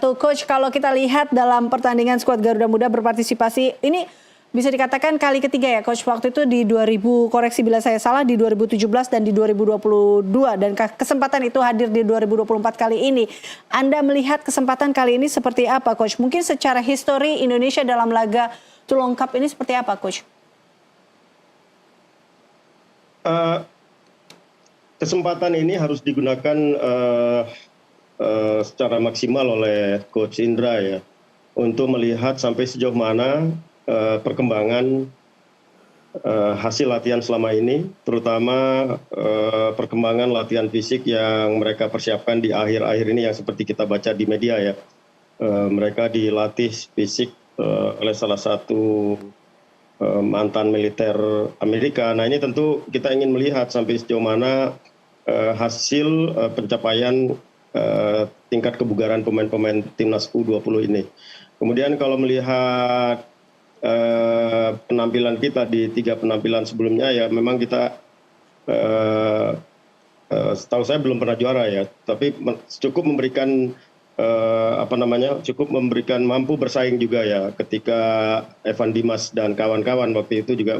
Tuh Coach, kalau kita lihat dalam pertandingan skuad Garuda Muda berpartisipasi, ini bisa dikatakan kali ketiga ya Coach, waktu itu di 2000, koreksi bila saya salah, di 2017 dan di 2022, dan kesempatan itu hadir di 2024 kali ini. Anda melihat kesempatan kali ini seperti apa Coach? Mungkin secara histori Indonesia dalam laga Toulon Cup ini seperti apa Coach? Kesempatan ini harus digunakan secara maksimal oleh Coach Indra ya, untuk melihat sampai sejauh mana perkembangan hasil latihan selama ini, terutama perkembangan latihan fisik yang mereka persiapkan di akhir-akhir ini yang seperti kita baca di media ya. Mereka dilatih fisik oleh salah satu mantan militer Amerika. Nah ini tentu kita ingin melihat sampai sejauh mana hasil pencapaian tingkat kebugaran pemain-pemain timnas U20 ini. Kemudian kalau melihat penampilan kita di 3 penampilan sebelumnya ya, memang kita setahu saya belum pernah juara ya, tapi cukup memberikan cukup memberikan mampu bersaing juga ya, ketika Evan Dimas dan kawan-kawan waktu itu juga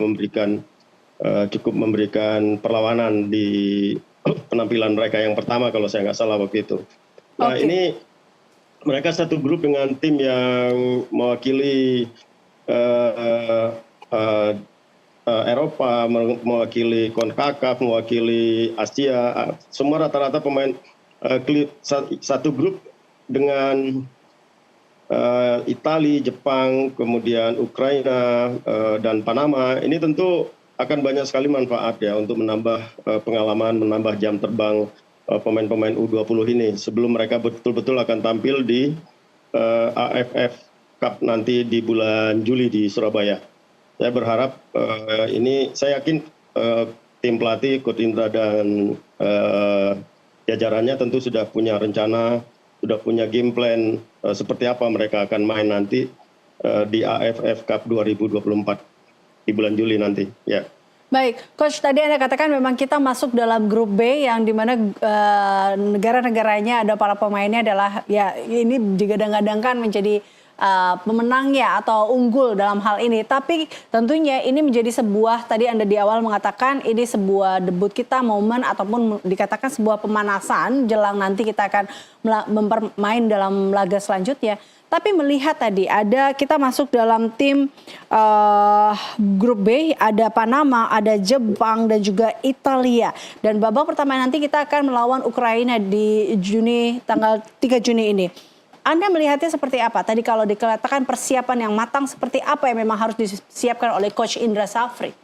cukup memberikan perlawanan di penampilan mereka yang pertama kalau saya nggak salah waktu itu. Nah ini mereka satu grup dengan tim yang mewakili Eropa, mewakili CONCACAF, mewakili Asia, semua rata-rata pemain satu grup dengan Italia, Jepang, kemudian Ukraina dan Panama. Ini tentu akan banyak sekali manfaat ya untuk menambah pengalaman, menambah jam terbang pemain-pemain U20 ini sebelum mereka betul-betul akan tampil di AFF Cup nanti di bulan Juli di Surabaya. Saya berharap saya yakin tim pelatih, Coach Indra dan jajarannya tentu sudah punya rencana, sudah punya game plan seperti apa mereka akan main nanti di AFF Cup 2024 di bulan Juli nanti. Ya. Baik, Coach, tadi Anda katakan memang kita masuk dalam grup B yang dimana negara-negaranya ada para pemainnya adalah ya ini digadang-gadangkan menjadi pemenangnya atau unggul dalam hal ini. Tapi tentunya ini menjadi sebuah, tadi Anda di awal mengatakan ini sebuah debut kita, momen ataupun dikatakan sebuah pemanasan jelang nanti kita akan bermain dalam laga selanjutnya. Tapi melihat tadi kita masuk dalam tim grup B, ada Panama, ada Jepang dan juga Italia. Dan babak pertama nanti kita akan melawan Ukraina di tanggal 3 Juni ini. Anda melihatnya seperti apa? Tadi kalau dikatakan persiapan yang matang, seperti apa yang memang harus disiapkan oleh Coach Indra Safri?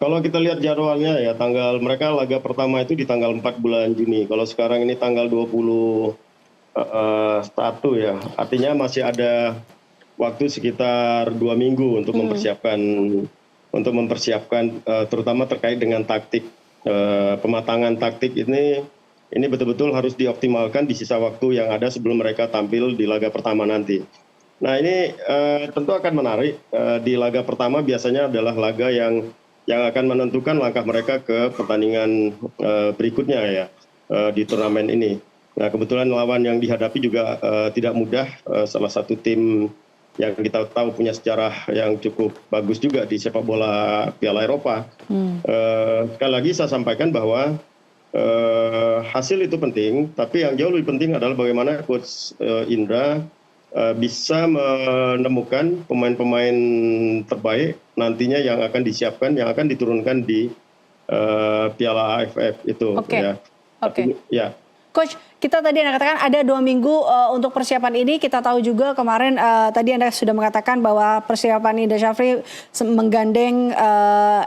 Kalau kita lihat jadwalnya ya, mereka laga pertama itu di tanggal 4 bulan Juni. Kalau sekarang ini tanggal 21 ya, artinya masih ada waktu sekitar 2 minggu untuk mempersiapkan terutama terkait dengan taktik. Pematangan taktik ini betul-betul harus dioptimalkan di sisa waktu yang ada sebelum mereka tampil di laga pertama nanti. Nah ini tentu akan menarik. Di laga pertama biasanya adalah laga yang akan menentukan langkah mereka ke pertandingan berikutnya ya, di turnamen ini. Nah kebetulan lawan yang dihadapi juga tidak mudah, salah satu tim yang kita tahu punya sejarah yang cukup bagus juga di sepak bola Piala Eropa. Sekali lagi saya sampaikan bahwa hasil itu penting, tapi yang jauh lebih penting adalah bagaimana Coach Indra bisa menemukan pemain-pemain terbaik nantinya yang akan disiapkan, yang akan diturunkan di Piala AFF itu. Ya. Coach, kita tadi Anda katakan ada 2 minggu untuk persiapan ini. Kita tahu juga kemarin tadi Anda sudah mengatakan bahwa persiapan Indra Safri menggandeng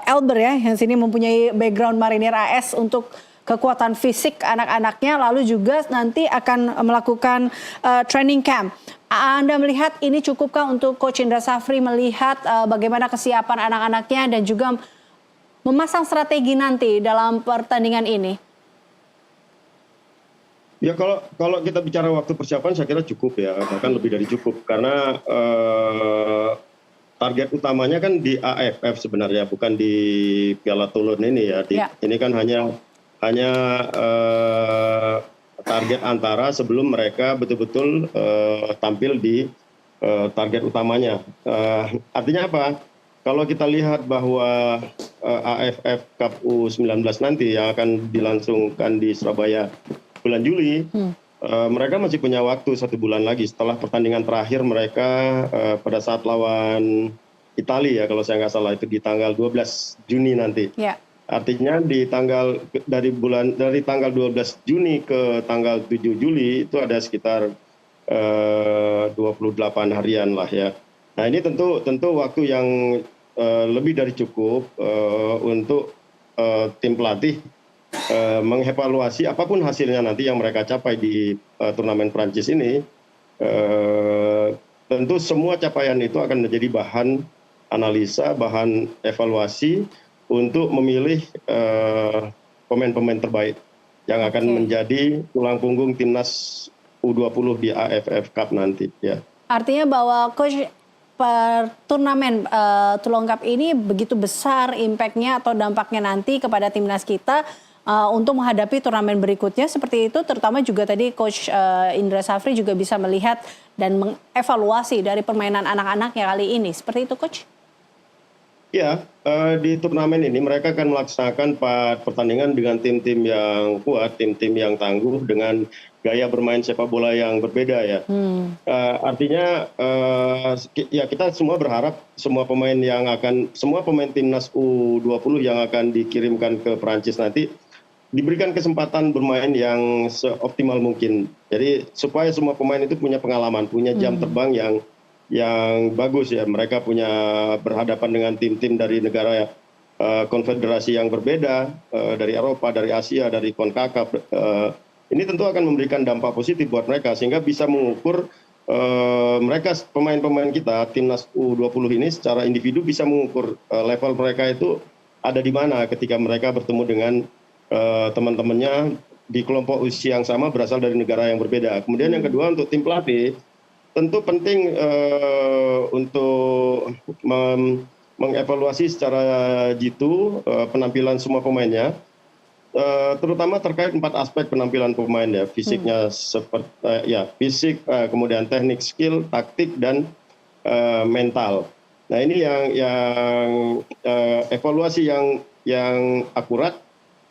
Elber ya, yang sini mempunyai background Marinir AS untuk kekuatan fisik anak-anaknya, lalu juga nanti akan melakukan training camp. Anda melihat ini cukupkah untuk Coach Indra Safri melihat bagaimana kesiapan anak-anaknya dan juga memasang strategi nanti dalam pertandingan ini? Ya kalau kita bicara waktu persiapan saya kira cukup ya, bahkan lebih dari cukup, karena target utamanya kan di AFF sebenarnya, bukan di Piala Toulon ini ya. Ini kan hanya target antara sebelum mereka betul-betul tampil di target utamanya. Artinya apa? Kalau kita lihat bahwa AFF Cup U19 nanti yang akan dilangsungkan di Surabaya bulan Juli, mereka masih punya waktu 1 bulan lagi setelah pertandingan terakhir mereka pada saat lawan Italia, kalau saya nggak salah itu di tanggal 12 Juni nanti. Ya. Artinya dari tanggal 12 Juni ke tanggal 7 Juli itu ada sekitar 28 harian lah ya. Nah ini tentu waktu yang lebih dari cukup untuk tim pelatih mengevaluasi apapun hasilnya nanti yang mereka capai di turnamen Prancis ini. Tentu semua capaian itu akan menjadi bahan analisa, bahan evaluasi untuk memilih pemain-pemain terbaik yang akan menjadi tulang punggung timnas U20 di AFF Cup nanti. Ya. Artinya bahwa coach, turnamen Toulon Cup ini begitu besar impact-nya atau dampaknya nanti kepada timnas kita untuk menghadapi turnamen berikutnya seperti itu, terutama juga tadi coach Indra Safri juga bisa melihat dan mengevaluasi dari permainan anak-anaknya kali ini. Seperti itu coach? Ya, di turnamen ini mereka akan melaksanakan 4 pertandingan dengan tim-tim yang kuat, tim-tim yang tangguh dengan gaya bermain sepak bola yang berbeda ya. Artinya ya kita semua berharap semua pemain timnas U20 yang akan dikirimkan ke Perancis nanti diberikan kesempatan bermain yang seoptimal mungkin. Jadi supaya semua pemain itu punya pengalaman, punya jam terbang yang bagus ya. Mereka punya berhadapan dengan tim-tim dari negara konfederasi yang berbeda, dari Eropa, dari Asia, dari CONCACAF. Ini tentu akan memberikan dampak positif buat mereka sehingga bisa mengukur mereka pemain-pemain kita timnas U20 ini secara individu bisa mengukur level mereka itu ada di mana ketika mereka bertemu dengan teman-temannya di kelompok usia yang sama berasal dari negara yang berbeda. Kemudian yang kedua untuk tim pelatih tentu penting untuk mengevaluasi secara jitu penampilan semua pemainnya, terutama terkait 4 aspek penampilan pemain ya, fisiknya fisik, kemudian teknik, skill, taktik dan mental. Nah ini yang evaluasi yang akurat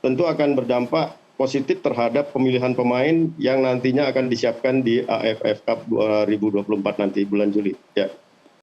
tentu akan berdampak positif terhadap pemilihan pemain yang nantinya akan disiapkan di AFF Cup 2024 nanti bulan Juli. Ya.